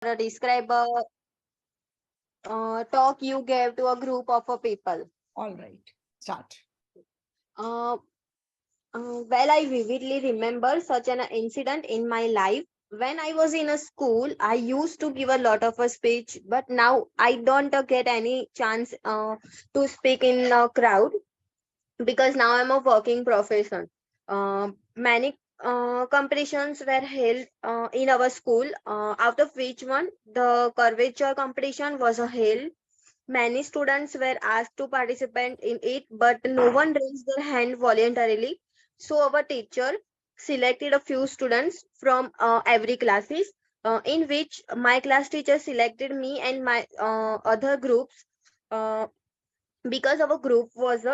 describe a talk you gave to a group of people. All right, start. Uh, well, I vividly remember such an incident in my life. When I was in a school, I used to give a lot of a speech, but now I don't get any chance to speak in a crowd because now I'm a working profession. Many competitions were held in our school, out of which one the curvature competition was held. Many students were asked to participate in it, but no one raised their hand voluntarily. So our teacher selected a few students from every classes, in which my class teacher selected me and my other groups, uh, because our group was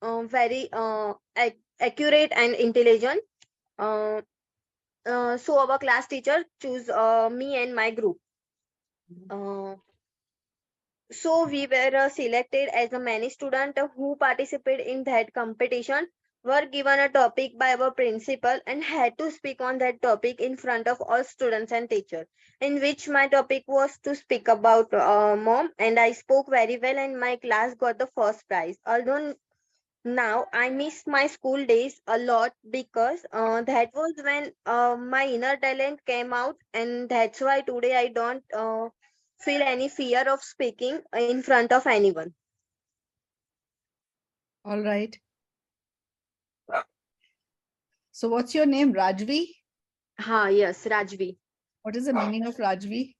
very accurate and intelligent. Uh, so our class teacher choose me and my group. Uh, So we were selected as a many students who participated in that competition were given a topic by our principal and had to speak on that topic in front of all students and teachers. In which my topic was to speak about mom, and I spoke very well and my class got the first prize. Although now I miss my school days a lot because that was when my inner talent came out, and that's why today I don't feel any fear of speaking in front of anyone. All right. So what's your name, Rajvi? Ha, yes, Rajvi. What is the meaning of Rajvi?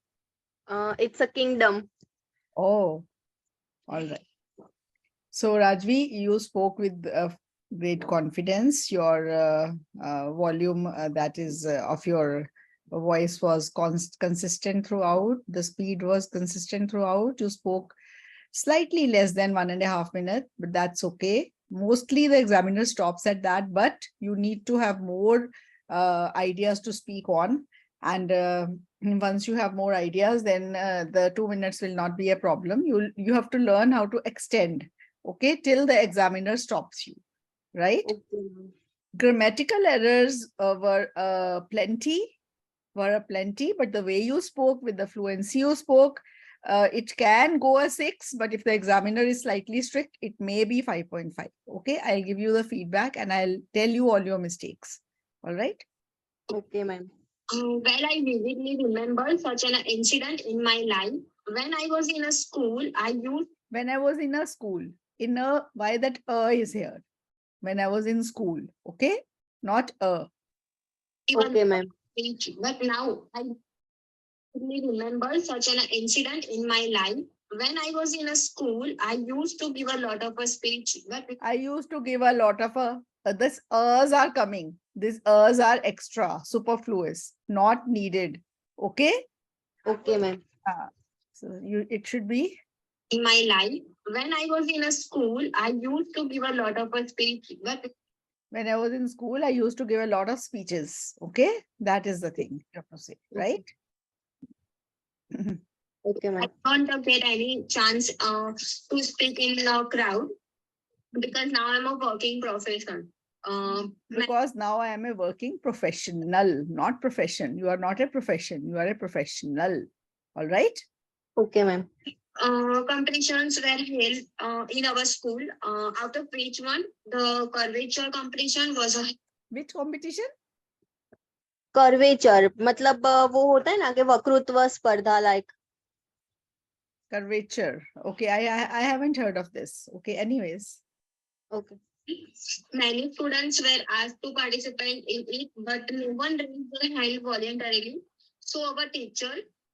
It's a kingdom. Oh, all right. So Rajvi, you spoke with great confidence. Your volume, that is of your voice, was consistent throughout. The speed was consistent throughout. You spoke slightly less than 1.5 minutes, but that's okay. Mostly the examiner stops at that, but you need to have more ideas to speak on. And once you have more ideas, then the 2 minutes will not be a problem. You have to learn how to extend, okay, till the examiner stops you, right? Okay. Grammatical errors were a plenty, but the way you spoke, with the fluency you spoke, it can go a 6, but if the examiner is slightly strict, it may be 5.5. Okay, I'll give you the feedback and I'll tell you all your mistakes. All right. Okay, ma'am. Well, I vividly remember such an incident in my life. When I was in a school, I used When I was in a school, why that is here? When I was in school, okay, not a. Okay, ma'am. Speech, but now I remember such an incident in my life. When I was in a school, I used to give a lot of a speech, but I used to give a lot of this ers are coming. These ers are extra, superfluous, not needed. Okay. okay, ma'am. So it should be. In my life, when I was in a school, I used to give a lot of a speech, but When I was in school, I used to give a lot of speeches. Okay. That is the thing you have to say, right? okay, ma'am. I don't get any chance to speak in a crowd because now I'm a working profession. Because now I am a working professional, not profession. You are not a profession. You are a professional. All right. Okay, ma'am. Competitions were held in our school. Out of which one, the curvature competition was a Which competition? Curvature मतलब वो होता है ना कि वक्तृत्व स्पर्धा like Curvature. Okay, I haven't heard of this. Okay, anyways. okay. Many students were asked to participate in it, but no one raised their hand voluntarily. So our teacher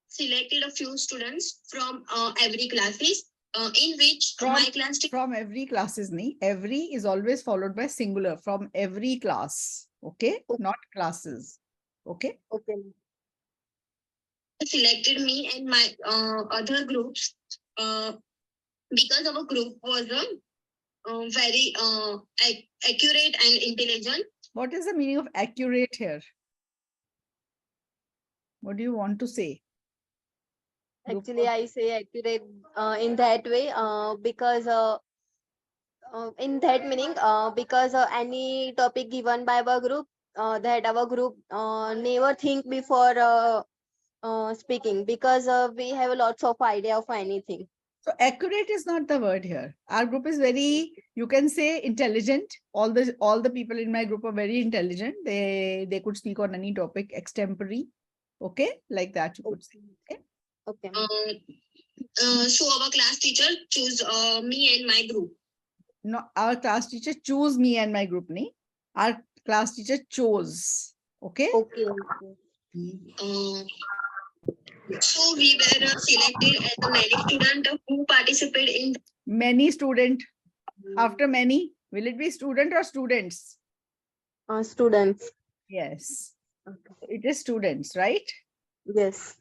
selected a few students from every classes, in which my class from every classes, nahi. Every is always followed by singular. From every class. Okay, not classes. Okay. okay. Selected me and my other groups because our group was very accurate and intelligent. What is the meaning of accurate here? What do you want to say? Actually, I say accurate in that way because in that meaning because any topic given by our group that our group never think before speaking, because we have lots of idea of anything. So accurate is not the word here. Our group is very, you can say, intelligent. All the people in my group are very intelligent. They could speak on any topic extempore. Okay, like that you could say. Okay. Okay. So our class teacher choose me and my group. No, our class teacher choose me and my group. Nahi. Our class teacher chose. Okay. Okay. Uh, so we were selected as a many student who participate in Many student. After many, will it be student or students? Students. Yes. Okay. It is students, right? Yes.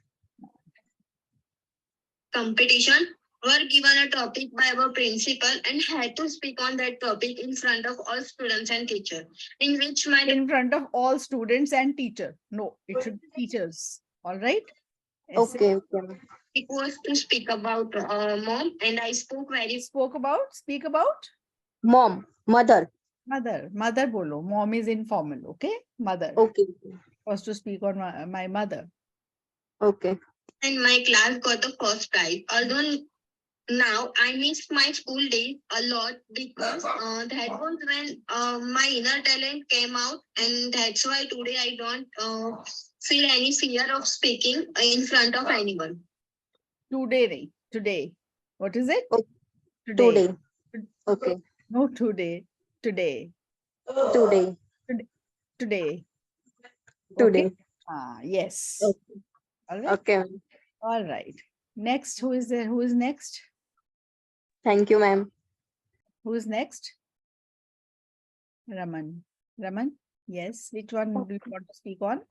competition. Were given a topic by our principal and had to speak on that topic in front of all students and teachers. In which my In front of all students and teacher. No, it should be teachers. All right. Essay. Okay. Okay. topic was to speak about mom, and I spoke very Speak about Mom. Mother. mother. Mother bolo. Mom is informal. Okay. Mother. Okay. Was to speak on my mother. Okay. and my class got the first prize. Although now I miss my school days a lot because that was when my inner talent came out, and that's why today I don't feel any fear of speaking in front of anyone. Today. nahi, Today. What is it? Okay. Today. Today. Okay. No, today. Today. Today. Today. Today. Okay. Yes. Okay. All right. Okay. All right. Next, who is there? Who is next? Thank you, ma'am. Who is next? Raman. Raman? Yes. Which one do you want to speak on?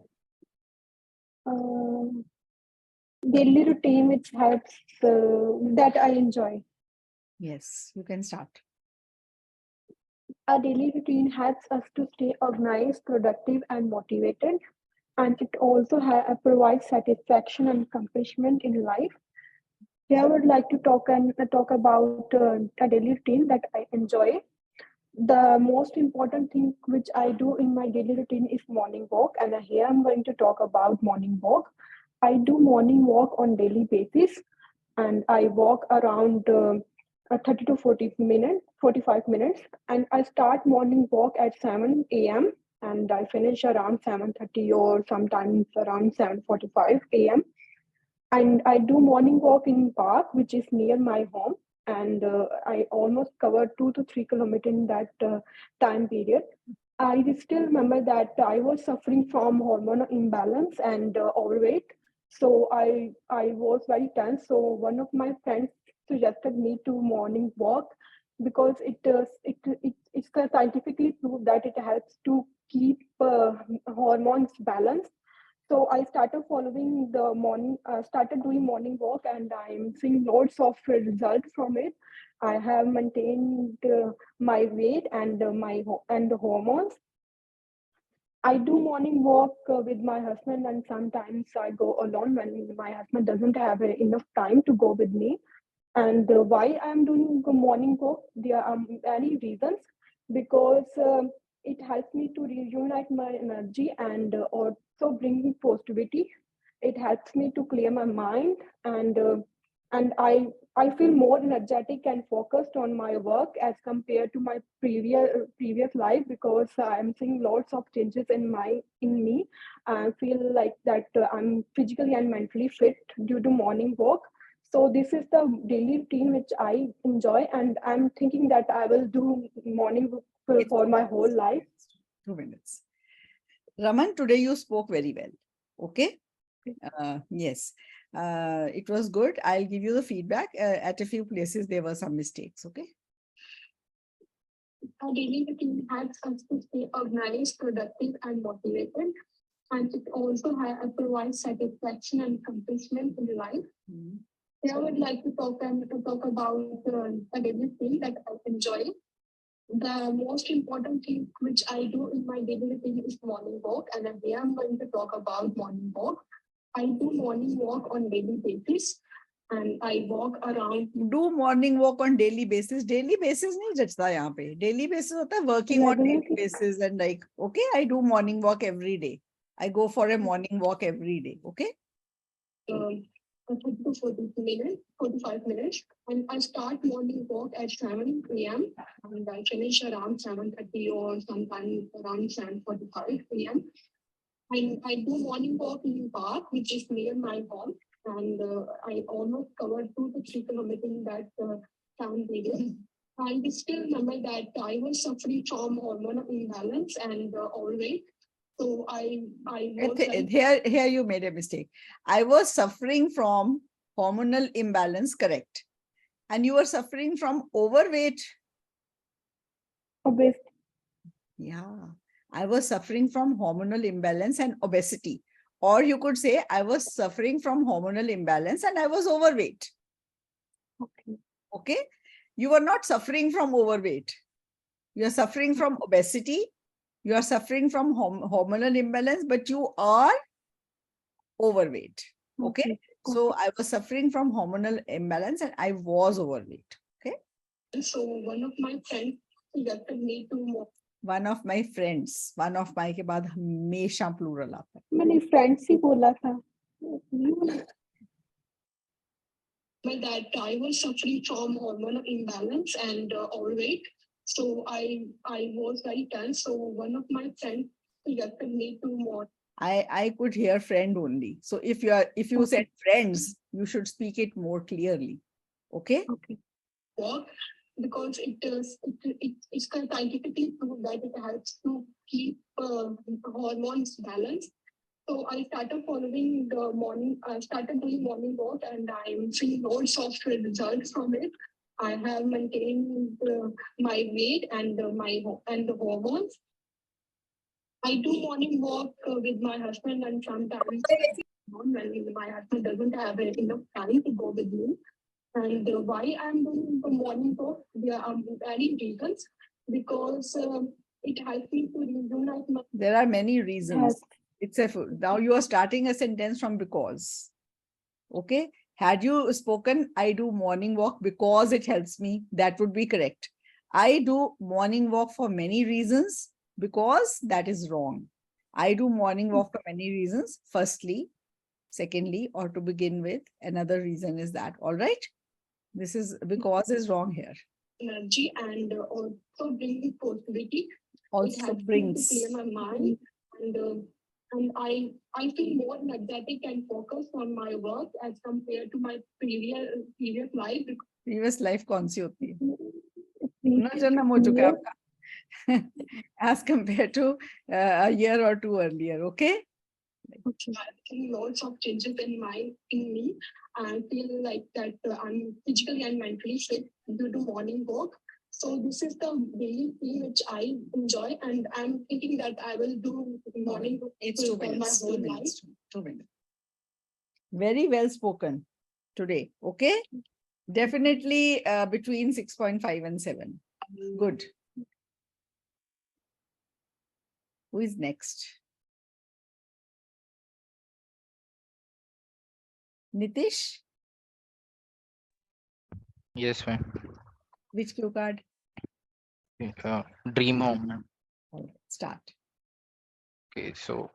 Daily routine which helps that I enjoy. Yes, you can start. Our daily routine helps us to stay organized, productive, and motivated, and it also provides satisfaction and accomplishment in life. Here, I would like to talk about a daily routine that I enjoy. The most important thing which I do in my daily routine is morning walk, and here I'm going to talk about morning walk. I do morning walk on daily basis, and I walk around 30 to 45 minutes, and I start morning walk at 7 a.m. and I finish around 7:30 or sometimes around 7:45 a.m. And I do morning walk in park, which is near my home, and I almost cover 2 to 3 kilometers in that time period. I still remember that I was suffering from hormonal imbalance and overweight. So I was very tense. So one of my friends suggested me to morning walk because it's scientifically proved that it helps to keep hormones balanced. So I started doing morning walk, and I'm seeing lots of results from it. I have maintained my weight and and the hormones. I do morning walk with my husband, and sometimes I go alone when my husband doesn't have enough time to go with me. And why I'm doing the morning walk? There are many reasons because it helps me to reunite my energy and also bring me positivity. It helps me to clear my mind and I feel more energetic and focused on my work as compared to my previous life because I'm seeing lots of changes in me. I feel like that I'm physically and mentally fit due to morning walk. So this is the daily routine which I enjoy, and I'm thinking that I will do morning walk It's for 2 my minutes. whole life. 2 minutes. Raman, today you spoke very well. Okay. Yes. It was good. I'll give you the feedback. At a few places, there were some mistakes. Okay. Our daily routine helps us to stay organized, productive, and motivated. And it also provides satisfaction and accomplishment in life. Mhm. Here I would like to talk about a daily routine that I enjoy. The most important thing which I do in my daily routine is morning walk, and here I'm going to talk about morning walk. I do morning walk on daily basis, and I walk around. Do morning walk on daily basis. Daily basis नहीं जचता यहाँ पे. Daily basis होता है working on daily Regularly. basis and like, okay, I do morning walk every day. I go for a morning walk every day. Okay. 30 to 45 minutes. And I start morning walk at 7 a.m. and I finish around 7:30 or sometimes around 7:45 a.m. And I do morning walk in park, which is near my home. And I almost covered 2 to 3 kilometers in that time period. I still remember that I was suffering from hormonal imbalance and overweight. So I was like, Here you made a mistake. I was suffering from hormonal imbalance, correct? And you were suffering from overweight. Obese. Yeah, I was suffering from hormonal imbalance and obesity. Or you could say I was suffering from hormonal imbalance and I was overweight. Okay. Okay. You were not suffering from overweight. You are suffering from obesity. You are suffering from hormonal imbalance, but you are overweight. Okay. Okay. So I was suffering from hormonal imbalance and I was overweight. Okay. so one of my friends suggested me to One of my friends, one of my के बाद हमेशा plural आता है. मैंने friends ही बोला था. that I was suffering from hormonal imbalance and overweight. So I was very tense. So one of my friends suggested me to more. I could hear friend only. So if you said friends, you should speak it more clearly. Okay. Okay. Walk because it's kind of scientifically proved that it helps to keep hormones balanced. So I started following the morning. I started doing morning walk, and I'm seeing lots of results from it. I have maintained my weight and the hormones. I do morning walk with my husband, and sometimes when my husband doesn't have enough time to go with me. And why I'm doing the morning walk? There are many reasons because it helps me to reunite my. There are many reasons. Yes. Now you are starting a sentence from because. Okay. Had you spoken, I do morning walk because it helps me, that would be correct. I do morning walk for many reasons because that is wrong. I do morning walk for many reasons. Firstly, secondly, or to begin with, another reason is that. All right. This is because is wrong here. Energy and also brings positivity. Also it helps brings. me to clear my mind and I feel more energetic and focused on my work as compared to my previous life. Previous life कौन सी होती है? Please. पुनः जन्म हो चुका है आपका. As compared to a year or two earlier. Okay. I feel lots of changes in me. I feel like that I'm physically and mentally fit due to morning walk. So this is the daily thing which I enjoy, and I'm thinking that I will do morning walk It's 2 for my minutes. whole 2 life. minutes. 2 minutes. Very well spoken today. Okay. Definitely between 6.5 and 7. Good. Who is next? Nitish? Yes, ma'am. Which cue card? Dream home, ma'am. All right, start. Okay, so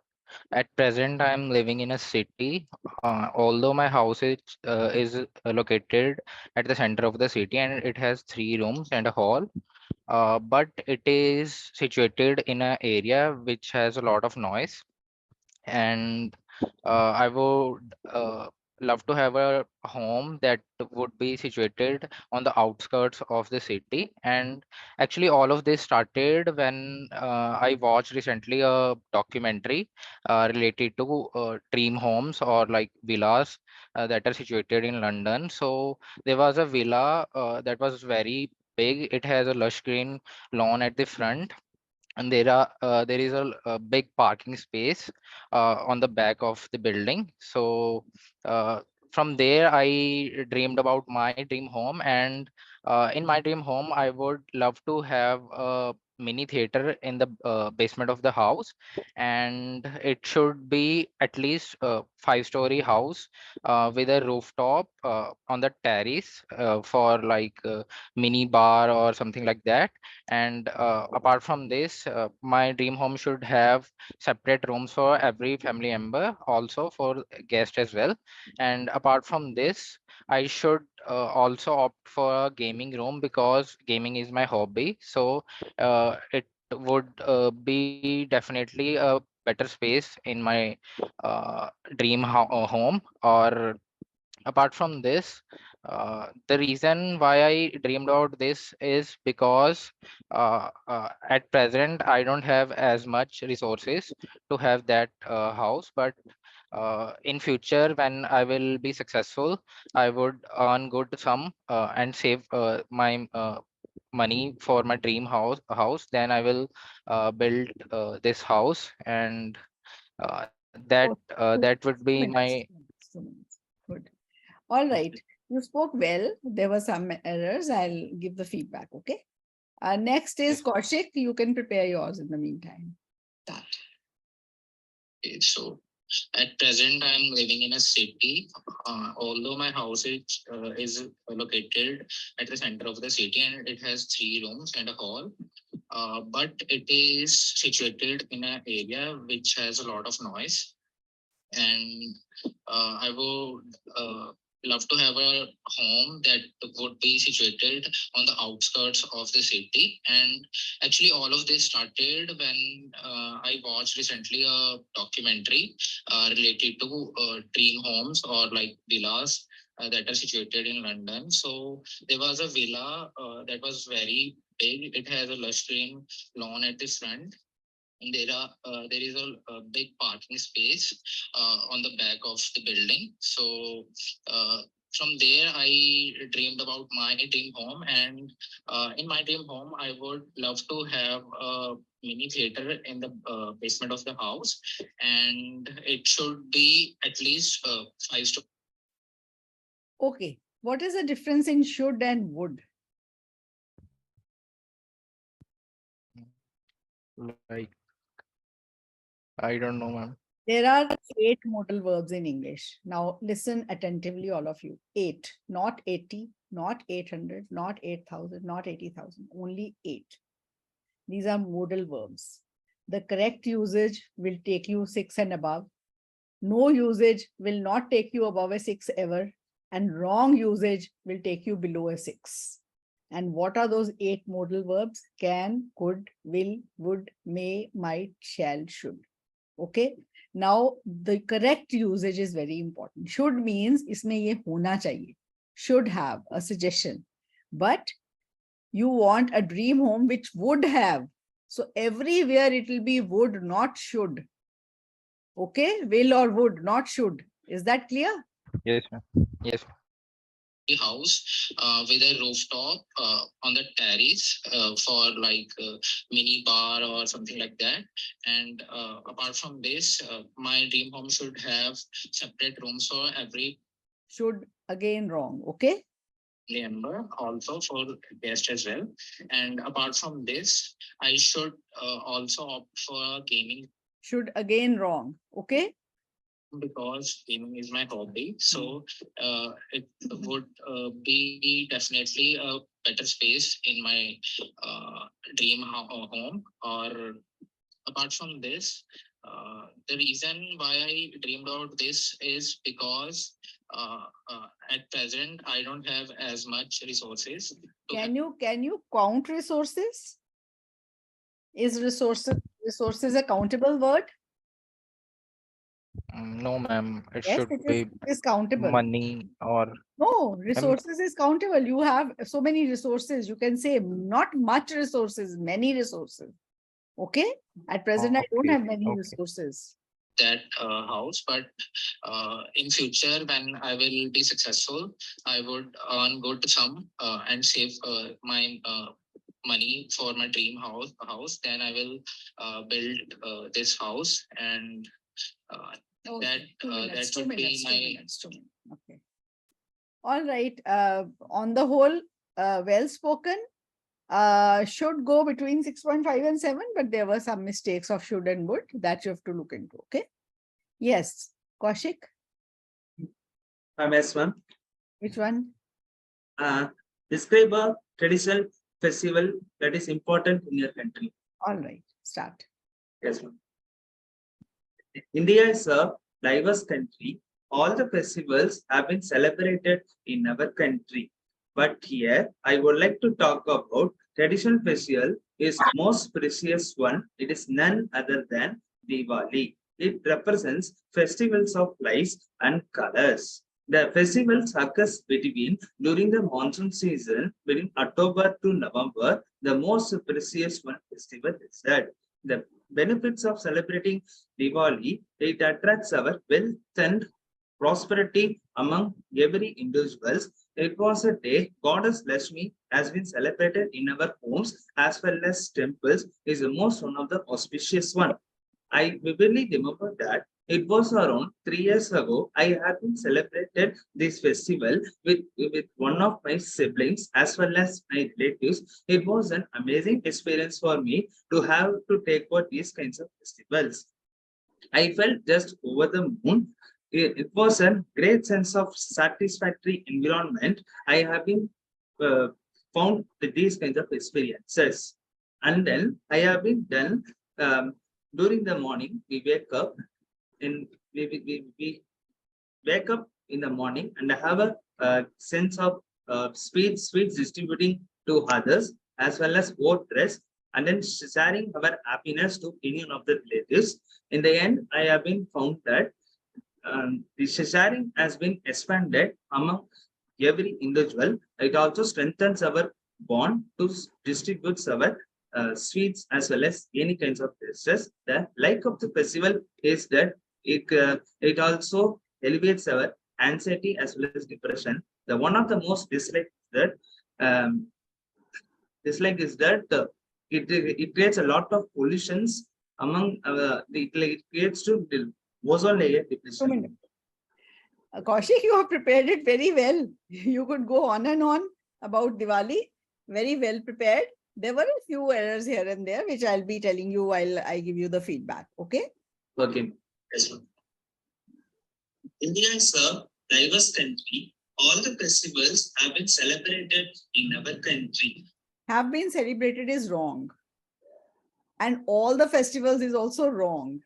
at present I'm living in a city. Although my house is located at the center of the city and it has 3 rooms and a hall. But it is situated in an area which has a lot of noise, and I would love to have a home that would be situated on the outskirts of the city. And actually, all of this started when I watched recently a documentary related to dream homes or like villas that are situated in London. So there was a villa that was very big. It has a lush green lawn at the front, and there is a big parking space on the back of the building. So from there I dreamed about my dream home, and in my dream home I would love to have a mini theater in the basement of the house, and it should be at least a 5-story house with a rooftop on the terrace for like mini bar or something like that. And apart from this, my dream home should have separate rooms for every family member, also for guests as well. And apart from this, I should also opt for a gaming room because gaming is my hobby. So it would be definitely a better space in my uh, home. Or apart from this, the reason why I dreamed about this is because at present I don't have as much resources to have that house. But in future, when I will be successful, I would earn good sum and save my money for my dream house. Then I will build this house, and Oh, that would be 2 minutes, my 2 minutes, 2 minutes. Good. All right. You spoke well. There were some errors. I'll give the feedback. Okay. Next is yes. Kaushik. You can prepare yours in the meantime. That. Okay, so at present, I'm living in a city. Although my house is located at the center of the city and it has 3 rooms and a hall, but it is situated in an area which has a lot of noise. And I would love to have a home that would be situated on the outskirts of the city. And actually, all of this started when I watched recently a documentary related to dream homes or like villas. That are situated in London. So there was a villa that was very big. It has a lush green lawn at the front, and there is a big parking space on the back of the building. So uh, from there, I dreamed about my dream home, and in my dream home, I would love to have a mini theater in the basement of the house, and it should be at least 5 stories. Okay. What is the difference in should and would? Like, I don't know, ma'am. There are 8 modal verbs in English. Now listen attentively, all of you. 8, not 80, not 800, not 8,000, not 80,000, only 8. These are modal verbs. The correct usage will take you 6 and above. No usage will not take you above a 6 ever. And wrong usage will take you below a 6. And what are those 8 modal verbs? Can, could, will, would, may, might, shall, should. Okay. Now the correct usage is very important. Should means इसमें ये होना चाहिए. Should have a suggestion. But you want a dream home which would have. So everywhere it will be would, not should. Okay. Will or would, not should. Is that clear? Yes, ma'am. Yes. House with a rooftop on the terrace for like mini bar or something like that. And apart from this, my dream home should have separate rooms for every Should again wrong. Okay. member, also for guests as well. And apart from this, I should also opt for gaming Should again wrong. Okay. because gaming is my hobby. So it would be definitely a better space in my uh, home. Or apart from this, the reason why I dreamed about this is because at present I don't have as much resources. Can you count resources? Is resources a countable word? No, ma'am. It Yes, should it be is countable. money or No, ma'am. resources is countable. You have so many resources. You can say not much resources, many resources. Okay. At present, I don't Okay. have many Okay. resources. That house, but in future when I will be successful, I would earn good sum and save my money for my dream house. Then I will build this house, and uh, that Okay, 2 that minutes, 2 would be minutes, 2 my minutes, 2 minutes. Okay. All right. On the whole, well spoken. Should go between 6.5 and 7, but there were some mistakes of should and would that you have to look into. Okay. Yes. Kaushik, I'm S1. which one? Describe a traditional festival that is important in your country. All right. Start. Yes, ma'am. India is a diverse country. All the festivals have been celebrated in our country. But here, I would like to talk about traditional festival is most precious one. It is none other than Diwali. It represents festivals of lights and colors. The festivals occurs during the monsoon season, between October to November. The most precious one festival is that the benefits of celebrating Diwali, it attracts our wealth and prosperity among every individuals. It was a day Goddess Lakshmi has been celebrated in our homes as well as temples is the most one of the auspicious one. I vividly remember that it was around 3 years ago. I had been celebrated this festival with one of my siblings as well as my relatives. It was an amazing experience for me to have to take part these kinds of festivals. I felt just over the moon. It was a great sense of satisfactory environment. I have been uh, found with these kinds of experiences. And then I have been done during the morning. We wake up and we wake up in the morning and have a sense of sweets distributing to others as well as vote dress and then sharing our happiness to any of the relatives. In the end, I have been found that the sharing has been expanded among every individual. It also strengthens our bond to distribute our sweets as well as any kinds of dishes. The like of the festival is that it also elevates our anxiety as well as depression. The one of the most um, dislike is that it creates a lot of pollutions among it creates to ozone layer 2 depletion. minutes. Kaushik, you have prepared it very well. You could go on and on about Diwali. Very well prepared. There were a few errors here and there, which I'll be telling you while I give you the feedback. Okay. Okay. Yes, ma'am. India is a diverse country. All the festivals have been celebrated in our country. Have been celebrated is wrong. And all the festivals is also wrong.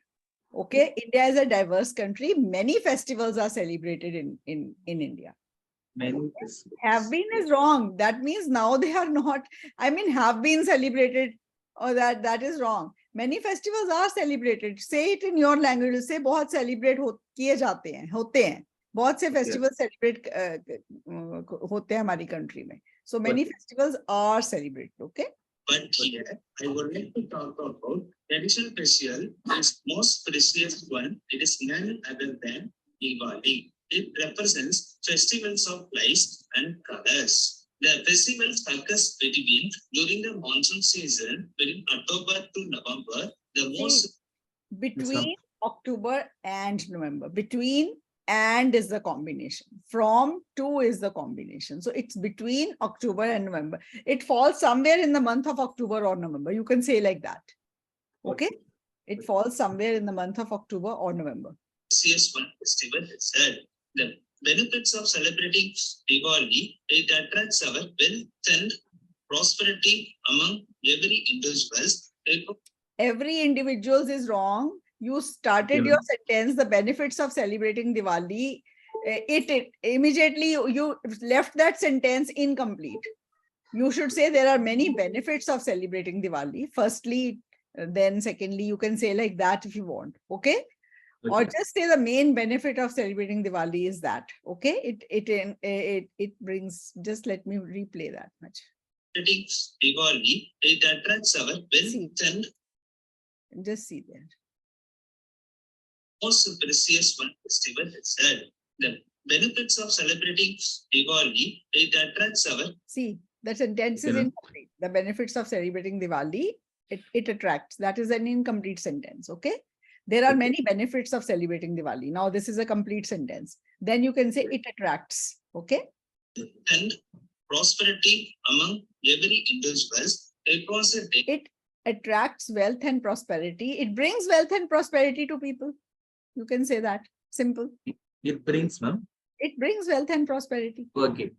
Okay. India is a diverse country. Many festivals are celebrated in India. Many festivals. Have been is wrong. That means now they are not. I mean, have been celebrated, or that is wrong. Many festivals are celebrated. Say it in your language. Say बहुत celebrate किए जाते हैं, होते हैं. बहुत से festivals celebrate होते हैं हमारी country में. So many festivals are celebrated. Okay. But here, I would like to talk about traditional festival is most precious one. It is none other than Diwali. It represents festivals of lights and colors. The festivals occurs during the monsoon season, between October to November. The most between October and November. Between and is the combination. From to is the combination. So it's between October and November. It falls somewhere in the month of October or November. You can say like that. Okay. It falls somewhere in the month of October or November. CS1 festival itself. The benefits of celebrating Diwali, it attracts our wealth and prosperity among every individuals. Every individuals is wrong. You started your sentence, the benefits of celebrating Diwali. It immediately you left that sentence incomplete. You should say there are many benefits of celebrating Diwali. Firstly, then secondly, you can say like that if you want. Okay. Or just say the main benefit of celebrating Diwali is that. Okay. It brings. Just let me replay that much. Diwali, it attracts our wealth and just see there. Most precious one festival itself. The benefits of celebrating Diwali, it attracts our. See, the sentence is incomplete. The benefits of celebrating Diwali, it attracts. That is an incomplete sentence. Okay. There are many benefits of celebrating Diwali. Now, this is a complete sentence. Then you can say it attracts. Okay. And prosperity among every individuals. It was a day. It attracts wealth and prosperity. It brings wealth and prosperity to people. You can say that. Simple. It brings, ma'am. It brings wealth and prosperity Okay.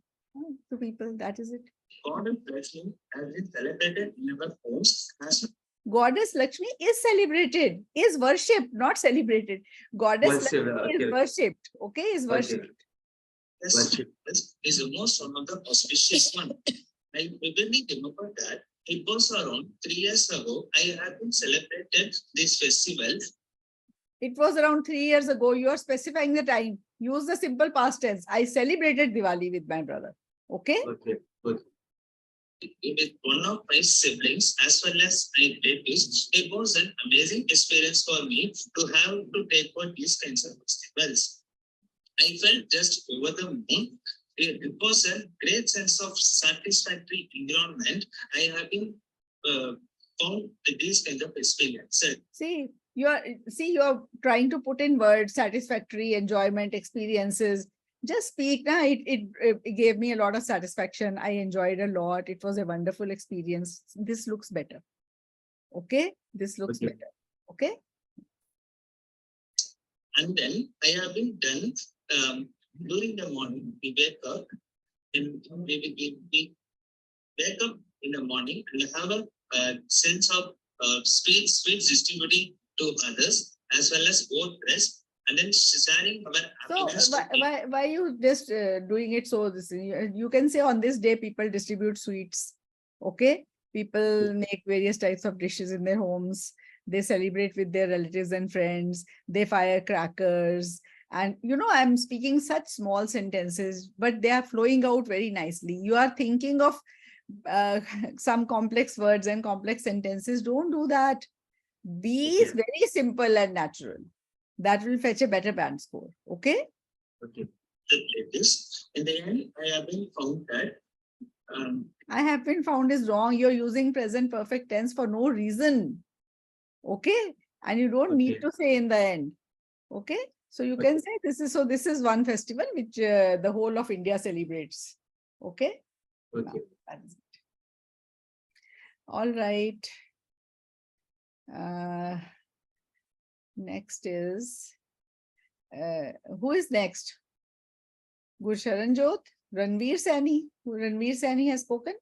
to people. That is it. Goddess Lakshmi has been celebrated in our homes as Goddess Lakshmi is celebrated, is worshipped, not celebrated. Goddess Worship, Lakshmi is okay. worshipped. Okay, is Okay. worshipped. worship is almost one of the auspicious one. I vividly remember that it was around 3 years ago. I had been celebrated this festival. It was around 3 years ago. You are specifying the time. Use the simple past tense. I celebrated Diwali with my brother. Okay? Okay. Good. With one of my siblings as well as my relatives, it was an amazing experience for me to have to take part these kinds of festivals. I felt just over the moon. It was a great sense of satisfactory environment. I have been found with these kinds of experiences. See, you are trying to put in words satisfactory, enjoyment, experiences. Just speak now. It gave me a lot of satisfaction. I enjoyed a lot. It was a wonderful experience. This looks better. Okay, this looks Okay. better. Okay. And then I have been done during the morning. We wake up and we wake up in the morning and have a sense of sweets distributing to others as well as both rest and then sharing our So happiness. to people. why you just doing it so this you can say on this day people distribute sweets. Okay, people make various types of dishes in their homes. They celebrate with their relatives and friends. They fire crackers. And I'm speaking such small sentences, but they are flowing out very nicely. You are thinking of some complex words and complex sentences. Don't do that. Be Okay. very simple and natural. That will fetch a better band score. Okay. Okay. Like this. In the end, I have been found that I have been found is wrong. You're using present perfect tense for no reason. Okay. And you don't need Okay. to say in the end. Okay. So you can say this is one festival which the whole of India celebrates. Okay. okay. That is it. All right. Next is who is next? Gursharanjot, Ranveer Saini. Ranveer Saini has spoken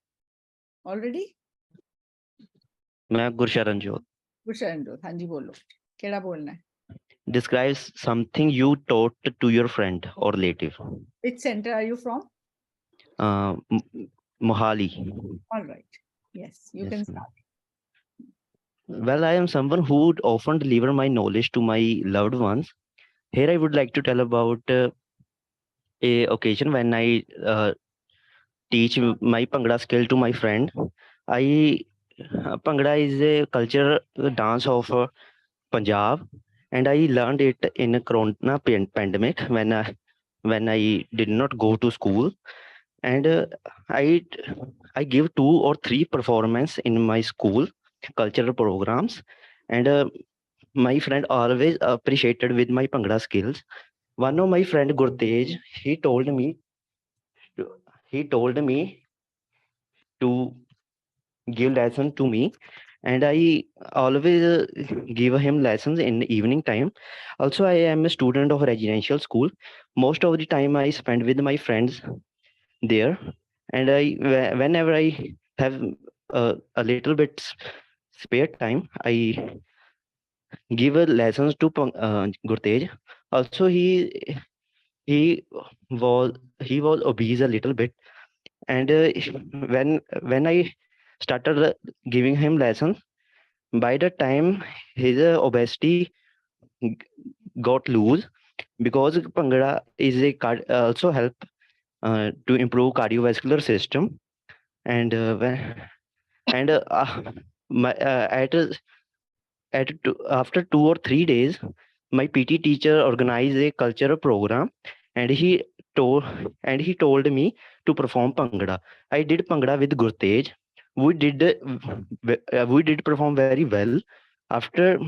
already. मैं गुरशरणजोत Gursharanjot, हाँ जी बोलो. केड़ा बोलना है? describes something you taught to your friend or relative. Which center are you from? Mohali. All right. Yes, you Yes, can ma'am. start. Well, I am someone who would often deliver my knowledge to my loved ones. Here I would like to tell about a occasion when I teach my Bhangra skill to my friend. Bhangra is a culture dance of Punjab, and I learned it in a corona pandemic when I did not go to school, and I I give 2 or 3 performance in my school cultural programs, and my friend always appreciated with my Bhangra skills. One of my friend Gurtej, he told me to give lesson to me, and I always give him lessons in the evening time. Also, I am a student of residential school. Most of the time I spend with my friends there, and whenever I have a little bit spare time, I give lessons to Gurtej. Also, he was he was obese a little bit, and when I started giving him lessons, by the time his obesity g- got loose, because Bhangra is also help to improve cardiovascular system, and and my after 2 or 3 days, my PT teacher organized a cultural program, and told he told me to perform Bhangra. I did Bhangra with Gurtej. We did perform very well. After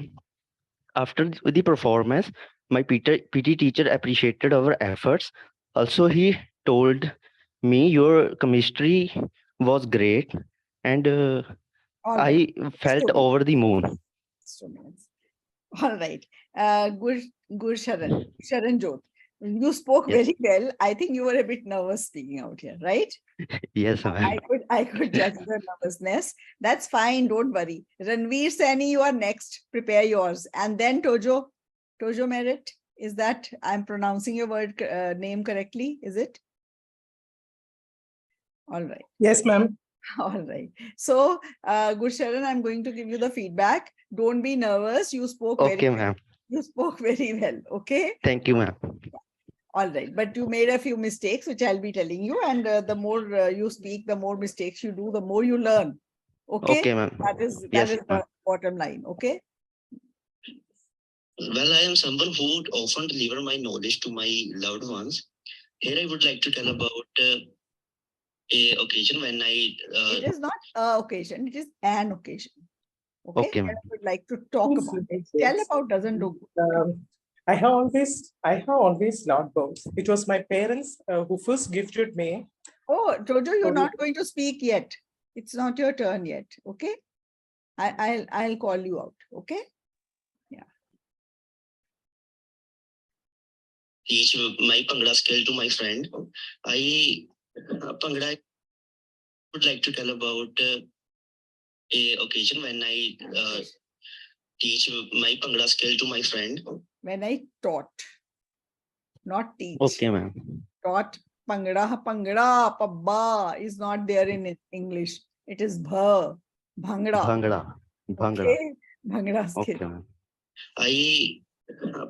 the performance, my PT teacher appreciated our efforts. Also, he told me, your chemistry was great, and All right. I felt 2 minutes. over the moon. 2 minutes. All right. Sharan Jot. You spoke Yes, very well. I think you were a bit nervous speaking out here, right? yes, ma'am. I could judge the nervousness. That's fine. Don't worry. Ranveer Saini, you are next. Prepare yours. And then Tojo Merit. Is that I'm pronouncing your word name correctly? Is it? All right. Yes, ma'am. All right. So, Gursharan, I'm going to give you the feedback. Don't be nervous. You spoke Okay, very ma'am. you spoke very well. Okay. Thank you, ma'am. All right. But you made a few mistakes, which I'll be telling you. And the more you speak, the more mistakes you do, the more you learn. Okay. Okay, ma'am. That is Yes, the ma'am. bottom line. Okay. Well, I am someone who would often deliver my knowledge to my loved ones. Here, I would like to tell about a occasion when It is not a occasion. It is an occasion. Okay. Okay, And ma'am. I would like to talk about it. Tell about doesn't do good. I have always loved books. It was my parents who first gifted me. Oh, Jojo, you're Oh, not going to speak yet. It's not your turn yet. Okay. I'll call you out. Okay. teach my Bhangra skill to my friend. I Bhangra would like to tell about a occasion when I teach my Bhangra skill to my friend. When I taught, not teach. Okay, ma'am. Taught Pangra, Pabba is not there in English. It is Bha, Bhangra. Bhangra. Bhangra. Okay. Bhangra skill. Okay, ma'am.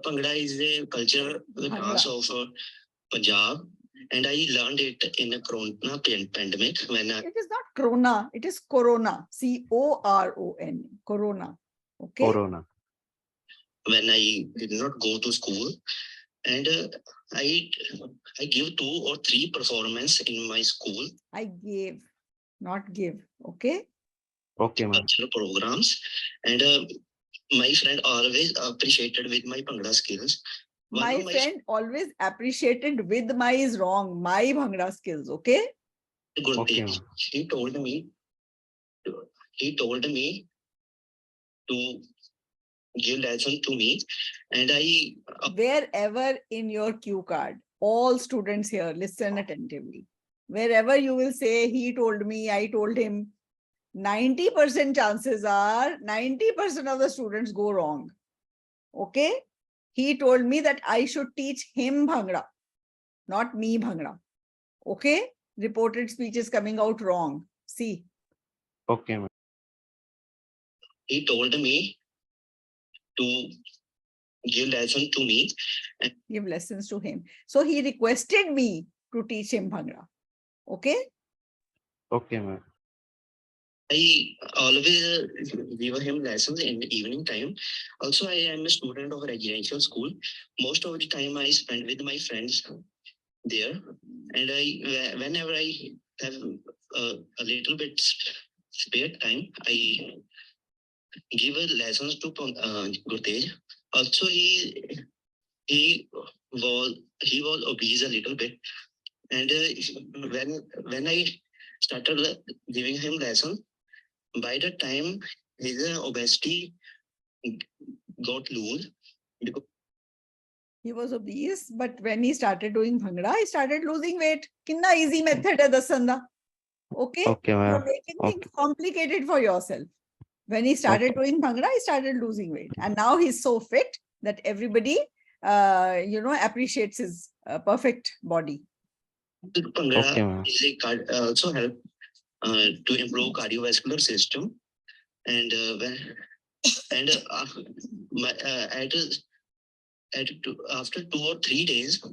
Bhangra is a culture, the dance of Punjab, and I learned it in a corona pandemic when It is not Corona. It is Corona. Corona. Corona. Okay. Corona. when I did not go to school, and I give 2 or 3 performance in my school. I gave, not give. Okay. Okay, ma'am. Cultural programs, and my friend always appreciated with my Bhangra skills. My friend always appreciated with my is wrong. My Bhangra skills. Okay. Okay, ma'am. He told me to give lesson to me, and I Wherever in your cue card, all students here, listen attentively. Wherever you will say, he told me, I told him, 90% chances are 90% of the students go wrong. Okay. He told me that I should teach him Bhangra, not me Bhangra. Okay. Reported speech is coming out wrong. See. Okay, ma'am. he told me to give lesson to me. Give lessons to him. So he requested me to teach him Bhangra. Okay. Okay, ma'am. I always give him lessons in the evening time. Also, I am a student of a residential school. Most of the time I spend with my friends there, and whenever I have a little bit spare time, I give lessons to Gurtej. Also, he was obese a little bit, and when I started giving him lessons, by the time his obesity got loose, because he was obese, but when he started doing Bhangra, he started losing weight. Kinna easy method hai dasanda. Okay. Okay, You're ma'am. making Okay. things complicated for yourself. When he started doing Bhangra, he started losing weight. And now he's so fit that everybody, appreciates his perfect body. Bhangra Okay, ma'am. also help to improve cardiovascular system, and after 2 or 3 days,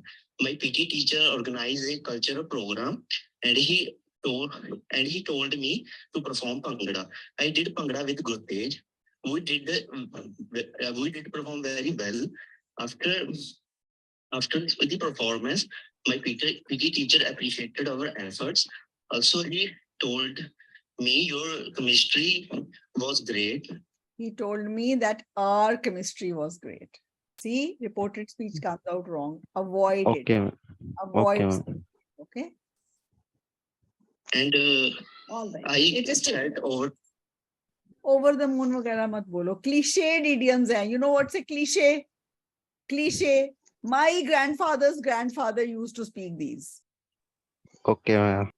my PT teacher organized a cultural program, and he told me to perform Bhangra. I did Bhangra with Gurtej. We did perform very well. After the performance, my PT teacher appreciated our efforts. Also, he told me your chemistry was great. He told me that our chemistry was great. See, reported speech comes out wrong. Avoid it. Okay, ma'am. Avoid. Okay, ma'am. Okay. And All right. I It is true. felt Over the moon वगैरह मत बोलो. Cliched idioms हैं. You know what's a cliche? Cliche. My grandfather's grandfather used to speak these. Okay, ma'am.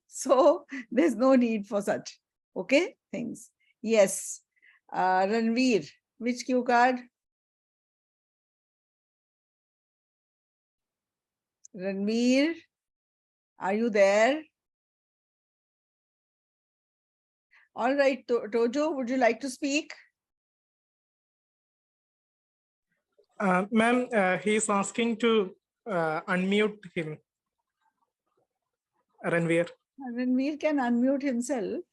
So there's no need for such. Okay, things. Yes. Ranveer, which cue card? Ranveer, are you there? All right, Tojo, would you like to speak? Ma'am, he is asking to unmute him. Ranveer. Ranveer can unmute himself.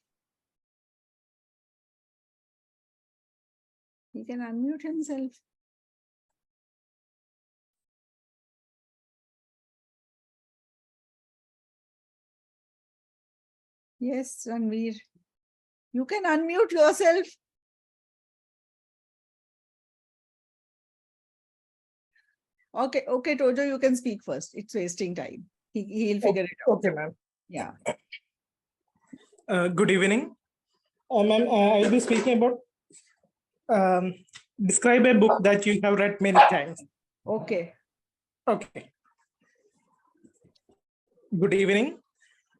He can unmute himself. Yes, Ranveer. You can unmute yourself. Okay, Tojo, you can speak first. It's wasting time. He'll figure it out. Okay, ma'am. Yeah. Good evening. Ma'am, I'll be speaking about describe a book that you have read many times. Okay. Okay. Good evening.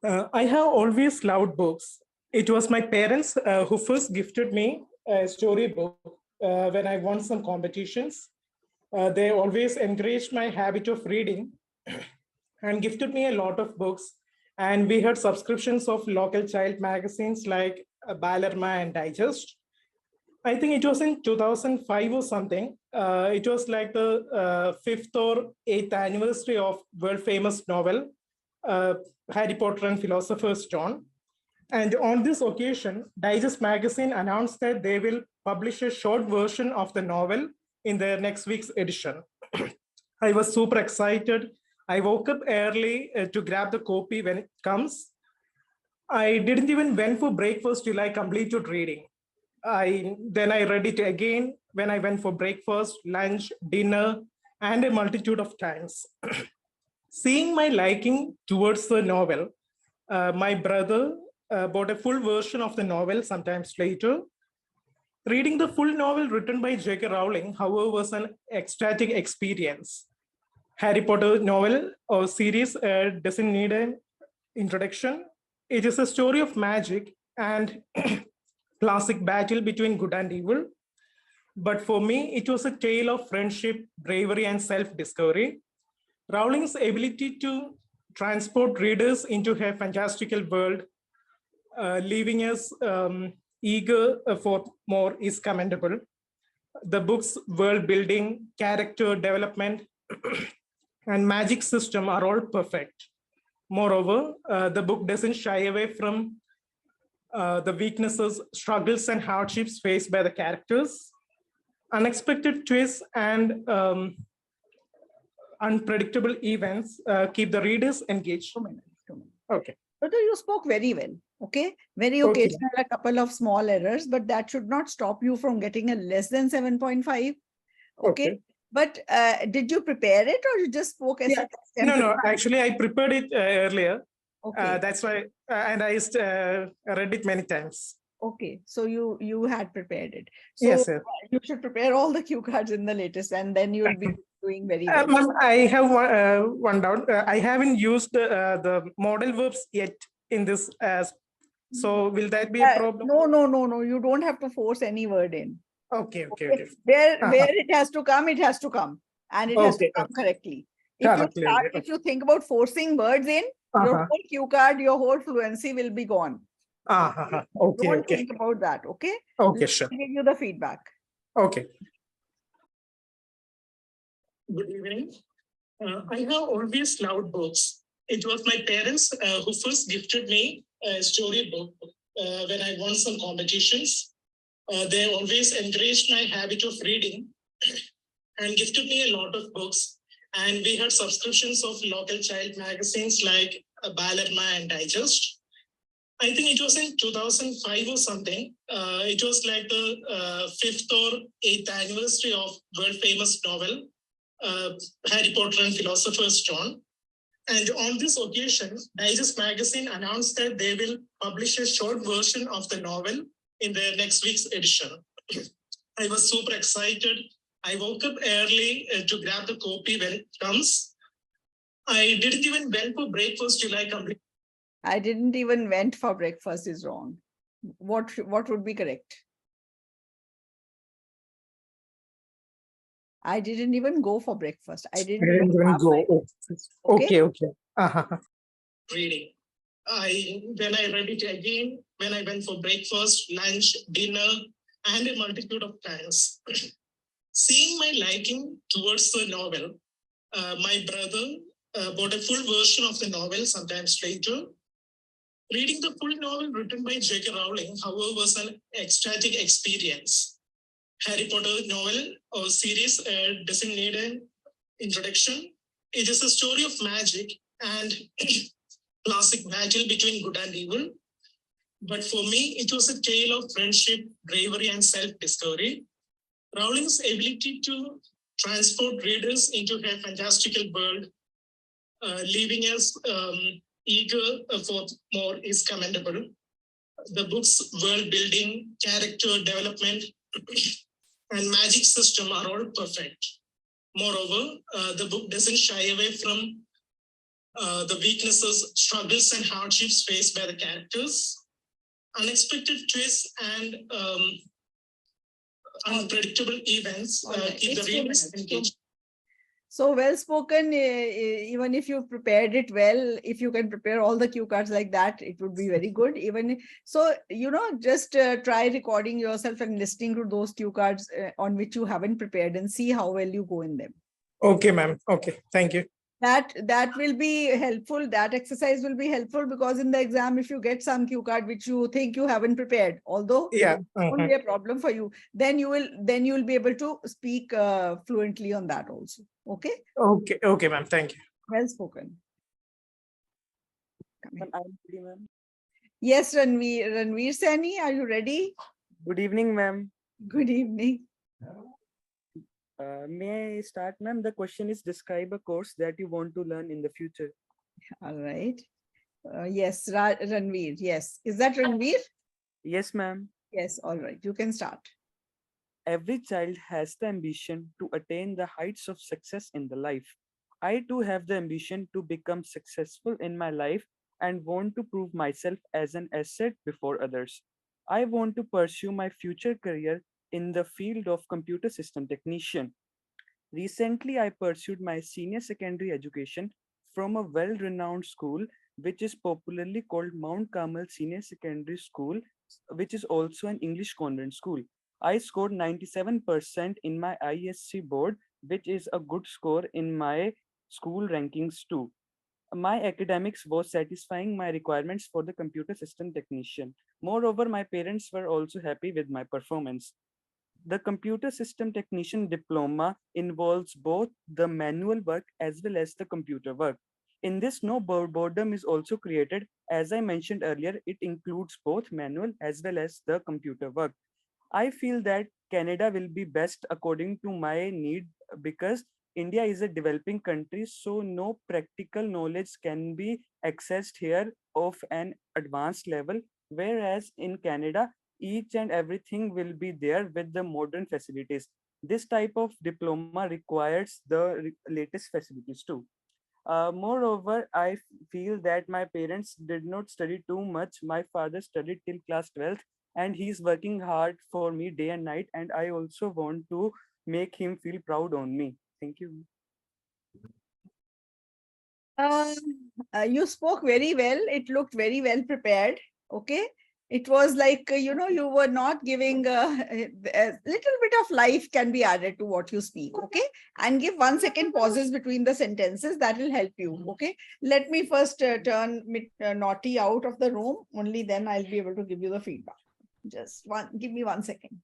I have always loved books. It was my parents who first gifted me a storybook when I won some competitions. They always encouraged my habit of reading and gifted me a lot of books. And we had subscriptions of local child magazines like Balarma and Digest. I think it was in 2005 or something. It was like the 5th or 8th anniversary of world famous novel, Harry Potter and Philosopher's Stone. And on this occasion, Digest magazine announced that they will publish a short version of the novel in their next week's edition. I was super excited. I woke up early to grab the copy when it comes. I didn't even went for breakfast till I completed reading. Then I read it again when I went for breakfast, lunch, dinner, and a multitude of times. Seeing my liking towards the novel, my brother bought a full version of the novel sometimes later. Reading the full novel written by J.K. Rowling, however, was an ecstatic experience. Harry Potter novel or series doesn't need an introduction. It is a story of magic and classic battle between good and evil. But for me, it was a tale of friendship, bravery, and self-discovery. Rowling's ability to transport readers into her fantastical world, leaving us eager for more, is commendable. The book's world building, character development, and magic system are all perfect. Moreover, the book doesn't shy away from the weaknesses, struggles, and hardships faced by the characters. Unexpected twists and unpredictable events keep the readers engaged. 2 minutes. 2 minutes. Okay. But you spoke very well. Okay. Very Okay. occasional, a couple of small errors, but that should not stop you from getting a less than 7.5. Okay. But did you prepare it or you just spoke as a No, actually, I prepared it earlier. Okay. That's why, and I read it many times. Okay, so you had prepared it. So Yes, sir. you should prepare all the cue cards in the latest, and then you'll be doing very well. Ma'am, I have one doubt. I haven't used the model verbs yet in this. So will that be a problem? No. You don't have to force any word in. Okay. Where it has to come, it has to come, and it has to come correctly. If you think about forcing words in, your whole cue card, your whole fluency will be gone. Don't think about that. Okay. Okay, sure. I'll give you the feedback. Okay. Good evening. I have always loved books. It was my parents who first gifted me a storybook when I won some competitions. They always encouraged my habit of reading and gifted me a lot of books. And we had subscriptions of local child magazines like Balarma and Digest. I think it was in 2005 or something. It was like the 5th or 8th anniversary of world famous novel, Harry Potter and Philosopher's Stone. And on this occasion, Digest magazine announced that they will publish a short version of the novel in their next week's edition. I was super excited. I woke up early to grab the copy when it comes. I didn't even went for breakfast till I completed. I didn't even went for breakfast is wrong. What would be correct? I didn't even go for breakfast. I didn't even have go. breakfast. Okay. Reading. When I read it again, when I went for breakfast, lunch, dinner, and a multitude of times. Seeing my liking towards the novel, my brother bought a full version of the novel sometimes later. Reading the full novel written by J.K. Rowling, however, was an ecstatic experience. Harry Potter novel or series doesn't need an introduction. It is a story of magic and classic battle between good and evil. But for me, it was a tale of friendship, bravery, and self-discovery. Rowling's ability to transport readers into her fantastical world, leaving us eager for more, is commendable. The book's world building, character development, and magic system are all perfect. Moreover, the book doesn't shy away from the weaknesses, struggles, and hardships faced by the characters. Unexpected twists and unpredictable events keep the readers engaged. So well spoken, even if you prepared it well, if you can prepare all the cue cards like that, it would be very good. Even so, just try recording yourself and listening to those cue cards on which you haven't prepared and see how well you go in them. Okay, ma'am. Okay, thank you. That will be helpful. That exercise will be helpful because in the exam, if you get some cue card which you think you haven't prepared, although Yeah. it won't be a problem for you, then you will be able to speak fluently on that also. Okay. Okay, ma'am. Thank you. Well spoken. I'm ready, ma'am. Yes, Ranveer Saini, are you ready? Good evening, ma'am. Good evening. May I start, ma'am? The question is, describe a course that you want to learn in the future. All right. Yes, Ranveer. Yes. Is that Ranveer? Yes, ma'am. Yes. All right. You can start. Every child has the ambition to attain the heights of success in the life. I too have the ambition to become successful in my life and want to prove myself as an asset before others. I want to pursue my future career in the field of computer system technician. Recently, I pursued my senior secondary education from a well-renowned school, which is popularly called Mount Carmel Senior Secondary School, which is also an English convent school. I scored 97% in my ISC board, which is a good score in my school rankings too. My academics was satisfying my requirements for the computer system technician. Moreover, my parents were also happy with my performance. The computer system technician diploma involves both the manual work as well as the computer work. In this, no boredom is also created. As I mentioned earlier, it includes both manual as well as the computer work. I feel that Canada will be best according to my need because India is a developing country, so no practical knowledge can be accessed here of an advanced level. Whereas in Canada, each and everything will be there with the modern facilities. This type of diploma requires the latest facilities too. Moreover, I feel that my parents did not study too much. My father studied till class 12th and he's working hard for me day and night. And I also want to make him feel proud on me. Thank you. You spoke very well. It looked very well prepared. Okay. It was like, you were not giving a little bit of life can be added to what you speak. Okay. And give 1 second pauses between the sentences. That will help you. Okay. Let me first turn Naughty out of the room. Only then I'll be able to give you the feedback. Give me 1 second.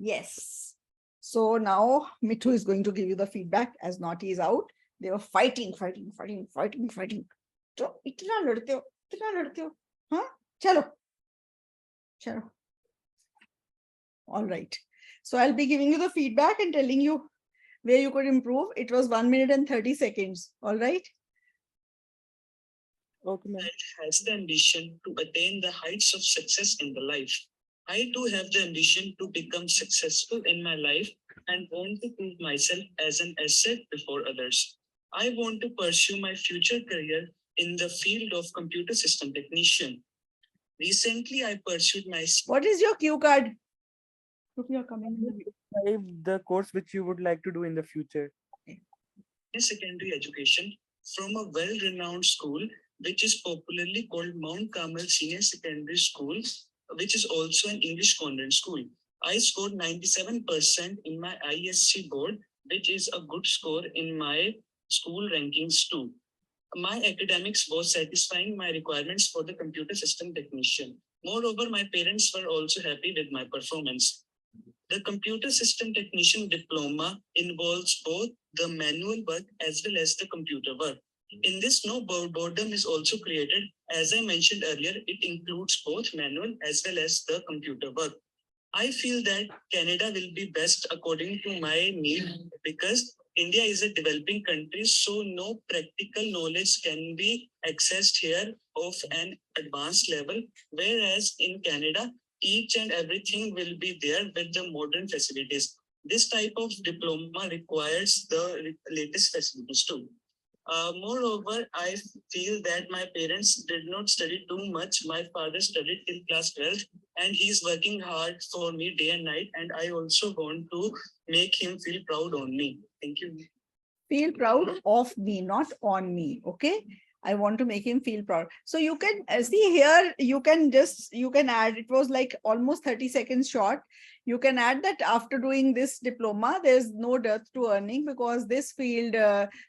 Yes. So now Mithu is going to give you the feedback as Naughty is out. They were fighting. तो इतना लड़ते हो, हाँ? चलो. All right. So I'll be giving you the feedback and telling you where you could improve. It was 1 minute and 30 seconds. All right. Okay, ma'am. Has the ambition to attain the heights of success in the life. I too have the ambition to become successful in my life and want to prove myself as an asset before others. I want to pursue my future career in the field of computer system technician. Recently, I pursued my What is your cue card? Look, you're coming. Describe the course which you would like to do in the future. secondary education from a well-renowned school, which is popularly called Mount Carmel Senior Secondary School, which is also an English convent school. I scored 97% in my ISC board, which is a good score in my school rankings too. My academics was satisfying my requirements for the computer system technician. Moreover, my parents were also happy with my performance. The computer system technician diploma involves both the manual work as well as the computer work. In this, no boredom is also created. As I mentioned earlier, it includes both manual as well as the computer work. I feel that Canada will be best according to my need because India is a developing country, so no practical knowledge can be accessed here of an advanced level. Whereas in Canada, each and everything will be there with the modern facilities. This type of diploma requires the latest facilities too. Moreover, I feel that my parents did not study too much. My father studied till class 12 and he's working hard for me day and night. And I also want to make him feel proud on me. Thank you. Feel proud of me, not on me. Okay. I want to make him feel proud. So you can see here, you can add, it was like almost 30 seconds short. You can add that after doing this diploma, there's no dearth to earning because this field,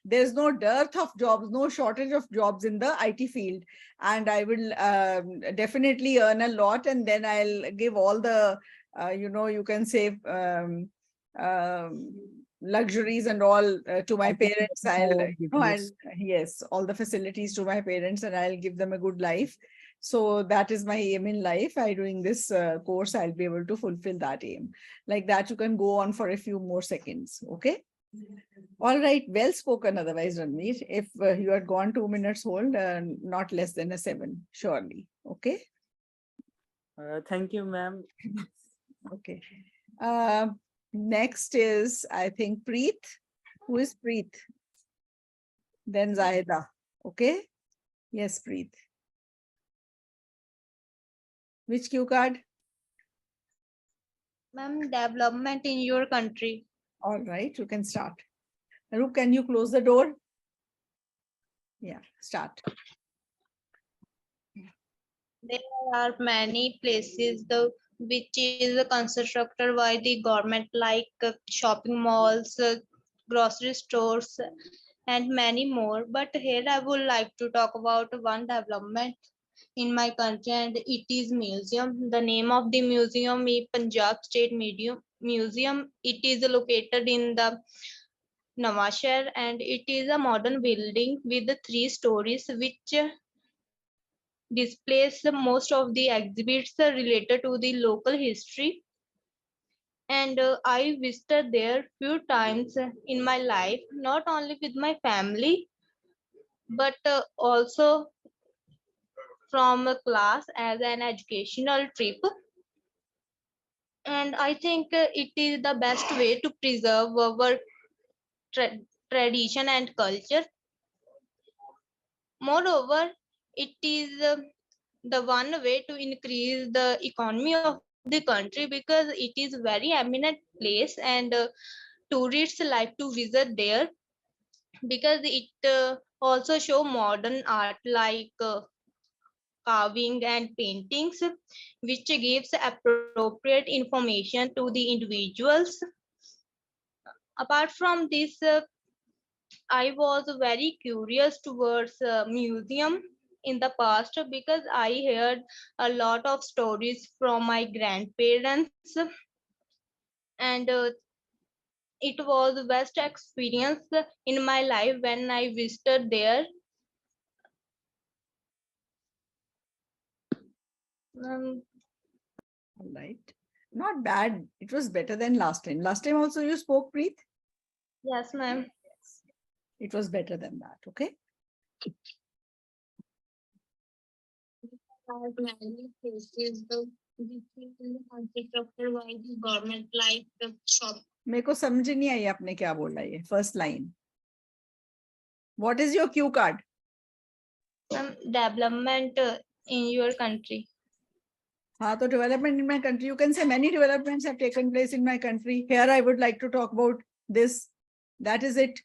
there's no dearth of jobs, no shortage of jobs in the IT field. And I will definitely earn a lot. And then I'll give all the, you can say, luxuries and all to my parents. Yes, all the facilities to my parents, and I'll give them a good life. So that is my aim in life. By doing this course, I'll be able to fulfill that aim. Like that, you can go on for a few more seconds. Okay. All right. Well spoken. Otherwise, Ranveer, if you had gone 2 minutes hold, not less than a 7, surely. Okay. Thank you, ma'am. Okay. Next is, I think, Preet. Who is Preet? Then Zahida. Okay. Yes, Preet. Which cue card? Ma'am, development in your country. All right, you can start. Arup, can you close the door? Yeah, start. There are many places which is constructed by the government, like shopping malls, grocery stores, and many more. But here I would like to talk about one development in my country, and it is museum. The name of the museum is Punjab State Museum. It is located in the Nawashahar, and it is a modern building with 3 stories, which displays most of the exhibits related to the local history. And I visited there few times in my life, not only with my family, but also from a class as an educational trip. And I think it is the best way to preserve our tradition and culture. Moreover, it is the one way to increase the economy of the country because it is very eminent place, and tourists like to visit there because it also show modern art like carving and paintings, which gives appropriate information to the individuals. Apart from this, I was very curious towards museum in the past because I heard a lot of stories from my grandparents. and it was the best experience in my life when I visited there. Um, All right. Not bad. It was better than last time. Last time also you spoke, Preet? yes, ma'am. It was better than that. Okay. As many places, the infrastructure by the government, like the shop. मेरे को समझ नहीं आई आपने क्या बोला ये first line. What is your cue card? Development in your country. हाँ तो development in my country. You can say many developments have taken place in my country. Here I would like to talk about this. That is it.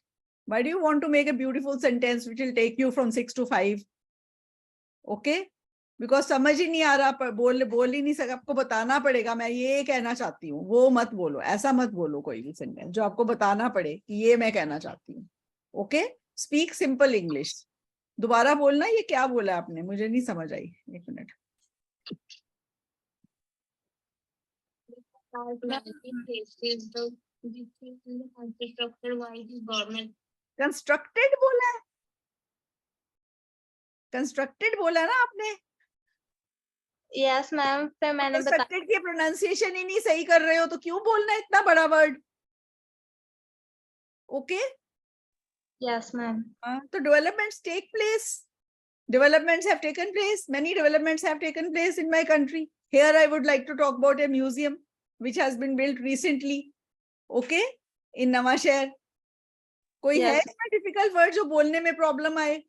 Why do you want to make a beautiful sentence which will take you from 6 to 5? Okay? Because समझ ही नहीं आ रहा, बोल ही नहीं सका, आपको बताना पड़ेगा मैं ये कहना चाहती हूँ, वो मत बोलो, ऐसा मत बोलो कोई भी सेंटेंस जो आपको बताना पड़े कि ये मैं कहना चाहती हूँ. Okay, speak simple English. दोबारा बोलना ये क्या बोला आपने, मुझे नहीं समझ आई. एक minute. As many places, the infrastructure by the government. Constructed बोला है, कंस्ट्रक्टेड बोला ना आपने. यस मैम, फिर मैंने बताया. कंस्ट्रक्टेड की प्रोनाउंसिएशन ही नहीं सही कर रहे हो तो क्यों बोलना है इतना बड़ा वर्ड. ओके. Yes ma'am. तो developments take place. Developments have taken place. Many developments have taken place in my country. Here I would like to talk about a museum which has been built recently. Okay, in Nawashehar. कोई है इसमें difficult word जो बोलने में problem आए?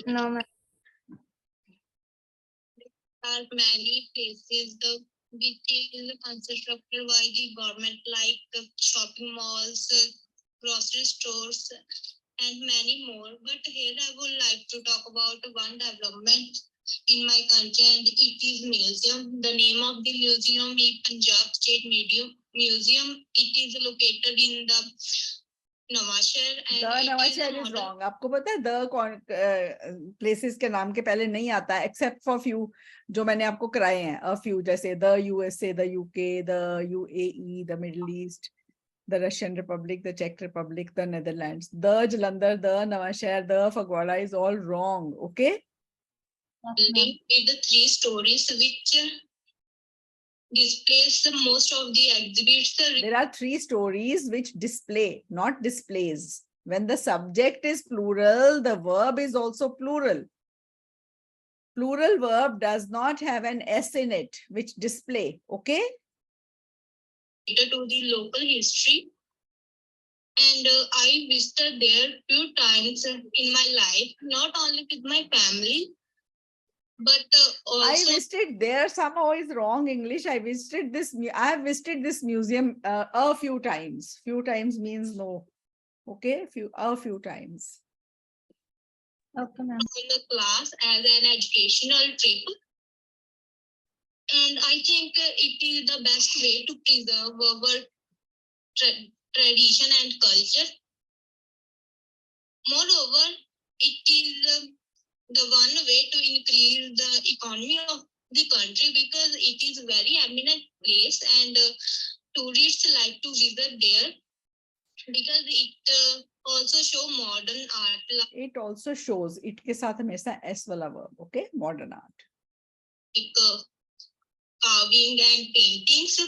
No ma'am. Are many places the which is constructed by the government, like shopping malls, grocery stores, and many more. But here I would like to talk about one development in my country, and it is museum. The name of the museum is Punjab State Museum. It is located in the Nawashehar, and The Nawashehar is wrong. आपको पता है the places के नाम के पहले नहीं आता except for few जो मैंने आपको कराए हैं. A few जैसे the USA, the UK, the UAE, the Middle East, the Russian Republic, the Czech Republic, the Netherlands. The Jalandhar, the Nawashehar, the Fagwada is all wrong. Okay. Linked with the three stories which displays most of the exhibits. There are three stories which display, not displays. When the subject is plural, the verb is also plural. Plural verb does not have an S in it, which display. Okay. To the local history, and I visited there few times in my life, not only with my family, but also I visited there. Somehow is wrong English. I visited this. I have visited this museum a few times. Few times means no. Okay, a few times. Okay ma'am. in the class as an educational trip. And I think it is the best way to preserve our tradition and culture. Moreover, it is the one way to increase the economy of the country, because it is very eminent place, and tourists like to visit there because it also show modern art. It also shows. It के साथ हमेशा S वाला verb. Okay, modern art. Like carving and paintings,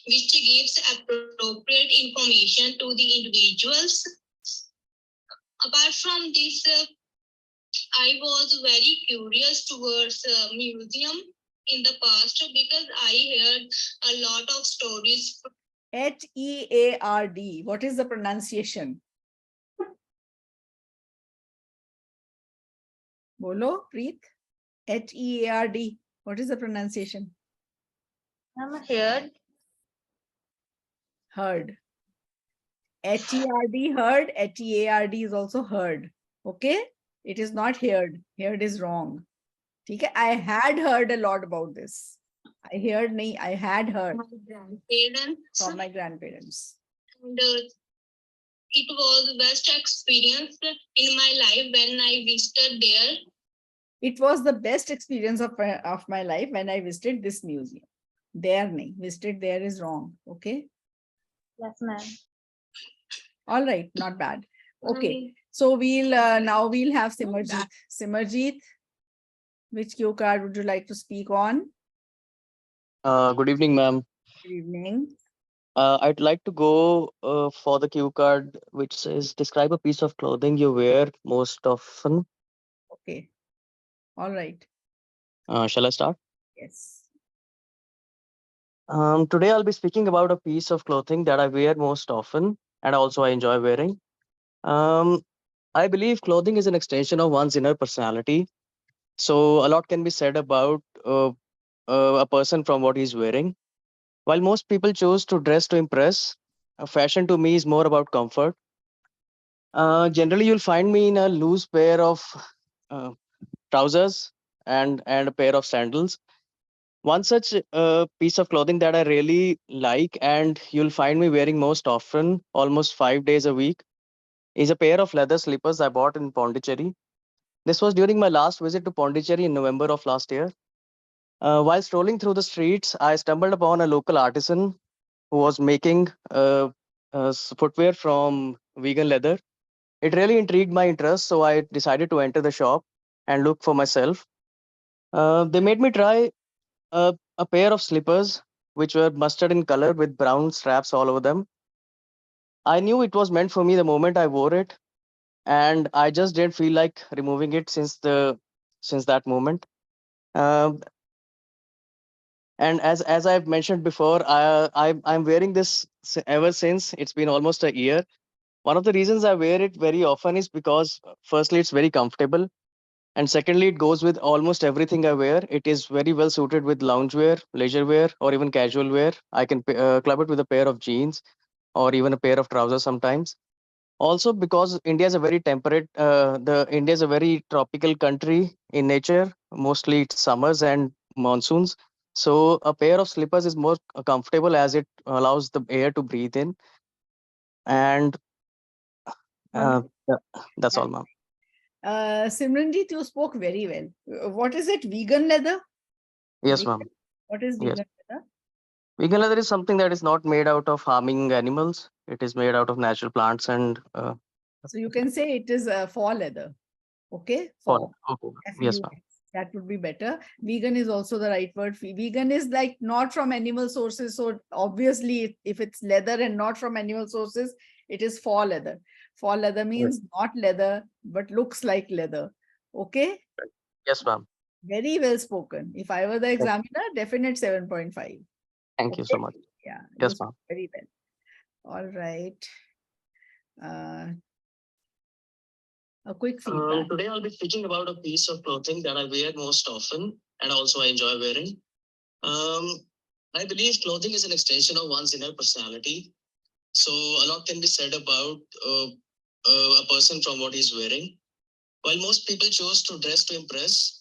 which gives appropriate information to the individuals. Apart from this, I was very curious towards museum in the past because I heard a lot of stories. H-E-A-R-D. What is the pronunciation? Bolo, Preet. H-E-A-R-D. What is the pronunciation? I'm here. Heard. H-E-R-D, heard. H-E-A-R-D is also heard. Okay? It is not heard. Heard is wrong. Okay? I had heard a lot about this. I heard, nahi, I had heard My grandparents. from my grandparents. And it was the best experience in my life when I visited there. It was the best experience of my life when I visited this museum. There nahi. Visited there is wrong. Okay. Yes, ma'am. All right. Not bad. Okay. So we'll now we'll have Simarjeet. Simarjeet, which cue card would you like to speak on? Good evening, ma'am. Good evening. I'd like to go for the cue card, which says describe a piece of clothing you wear most often. Okay. All right. Shall I start? Yes. Today I'll be speaking about a piece of clothing that I wear most often and also I enjoy wearing. Um, I believe clothing is an extension of one's inner personality. So a lot can be said about a person from what he's wearing. While most people choose to dress to impress, fashion to me is more about comfort. Generally, you'll find me in a loose pair of uh, trousers and a pair of sandals. One such piece of clothing that I really like and you'll find me wearing most often, almost 5 days a week, is a pair of leather slippers I bought in Pondicherry. This was during my last visit to Pondicherry in November of last year. While strolling through the streets, I stumbled upon a local artisan who was making footwear from vegan leather. It really intrigued my interest, so I decided to enter the shop and look for myself. They made me try a pair of slippers, which were mustard in color with brown straps all over them. I knew it was meant for me the moment I wore it, and I just didn't feel like removing it since that moment. Um and as I've mentioned before, I'm wearing this ever since. It's been almost a year. One of the reasons I wear it very often is because, firstly, it's very comfortable. And secondly, it goes with almost everything I wear. It is very well suited with loungewear, leisure wear, or even casual wear. I can club it with a pair of jeans or even a pair of trousers sometimes. Also, because India is a very temperate, the India is a very tropical country in nature. Mostly it's summers and monsoons. So a pair of slippers is more comfortable as it allows the air to breathe in. And All right. yeah, that's Yeah. all, ma'am. Simranjit, you spoke very well. What is it? Vegan leather? Yes, Vegan? ma'am. What is Yes. vegan leather? Vegan leather is something that is not made out of harming animals. It is made out of natural plants and So you can say it is for leather. Okay, for. for Okay. Yes, FUX. ma'am. That would be better. Vegan is also the right word. Vegan is like not from animal sources. So obviously, if it's leather and not from animal sources, it is for leather. For leather means not leather, but looks like leather. Okay, Yes, ma'am. very well spoken. If I were the examiner, definite 7.5. Thank you so Okay, much. yeah, you Yes, spoke ma'am. very well. All right. Uh, a quick feedback. Today I'll be speaking about a piece of clothing that I wear most often and also I enjoy wearing. Um, I believe clothing is an extension of one's inner personality. So a lot can be said about a person from what he's wearing. While most people choose to dress to impress,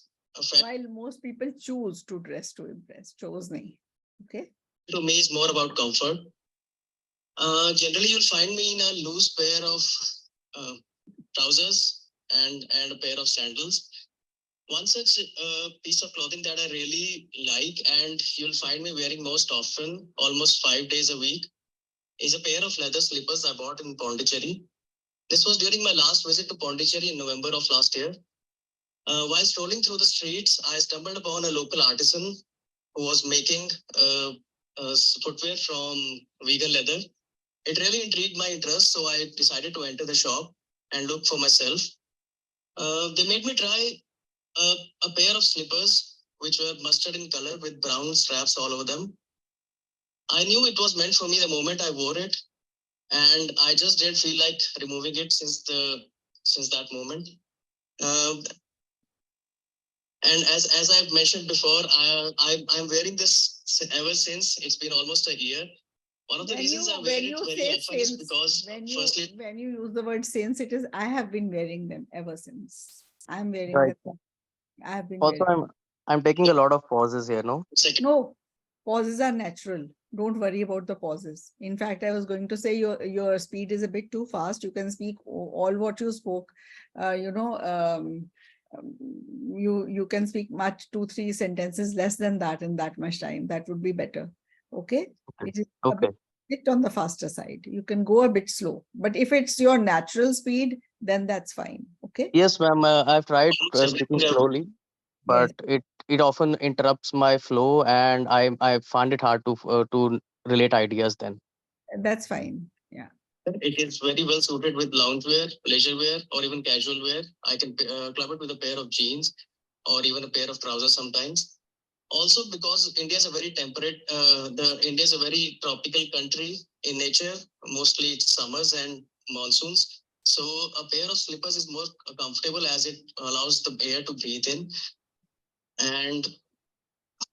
While most people choose to dress to impress, chose nahi. Okay. to me is more about comfort. Generally, you'll find me in a loose pair of uh, trousers and a pair of sandals. One such piece of clothing that I really like and you'll find me wearing most often, almost 5 days a week, is a pair of leather slippers I bought in Pondicherry. This was during my last visit to Pondicherry in November of last year. While strolling through the streets, I stumbled upon a local artisan who was making footwear from vegan leather. It really intrigued my interest, so I decided to enter the shop and look for myself. They made me try a pair of slippers, which were mustard in color with brown straps all over them. I knew it was meant for me the moment I wore it, and I just didn't feel like removing it since that moment. Uh, and as I've mentioned before, I'm wearing this ever since. It's been almost a year. One of the reasons I wear it very often is because firstly, when you use the word since, it is I have been wearing them ever since. I'm wearing Right. them. I have been Also, wearing. I'm taking a lot of pauses here, no? No, pauses are natural. Don't worry about the pauses. In fact, I was going to say your speed is a bit too fast. You can speak all what you spoke, you can speak much 2-3 sentences less than that in that much time. That would be better. Okay. It is a Okay. bit on the faster side. You can go a bit slow, but if it's your natural speed, then that's fine. Okay. Yes, ma'am. I've tried speaking slowly, but Yes, it often interrupts my flow, and I find it hard to relate ideas then. that's fine. Yeah. It is very well suited with loungewear, leisure wear, or even casual wear. I can club it with a pair of jeans or even a pair of trousers sometimes. Also, because India is a very temperate, India is a very tropical country in nature. Mostly it's summers and monsoons. So a pair of slippers is more comfortable as it allows the air to breathe in. And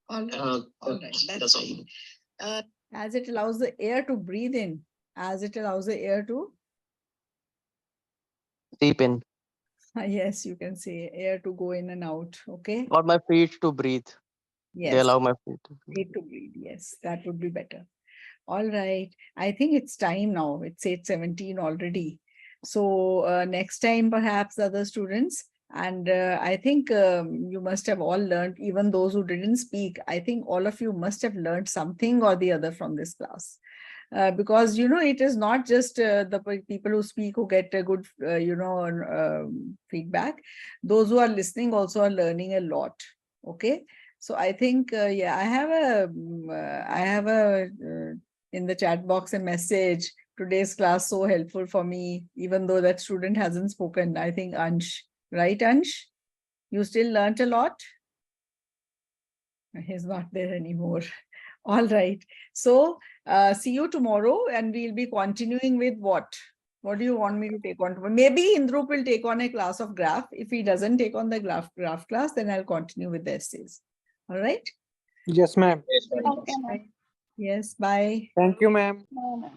All right. All right. that's all. As it allows the air to breathe in, as it allows the air to, Deep in, yes, you can say air to go in and out. Okay. or my feet to breathe. They Yes. allow my feet to breathe. Need to breathe. Yes, that would be better. All right. I think it's time now. It's 8:17 already. So next time, perhaps other students. And I think you must have all learned, even those who didn't speak, I think all of you must have learned something or the other from this class. Because, you know, it is not just the people who speak who get a good, feedback. Those who are listening also are learning a lot. Okay. So I think, yeah, I have in the chat box a message. Today's class so helpful for me, even though that student hasn't spoken. I think Ansh, right, Ansh? You still learnt a lot? He's not there anymore. All right. So see you tomorrow, and we'll be continuing with what? What do you want me to take on? Maybe Indrup will take on a class of graph. If he doesn't take on the graph class, then I'll continue with the essays. All right. Yes, ma'am. Okay. Yes. Bye. Thank you, ma'am. No, no.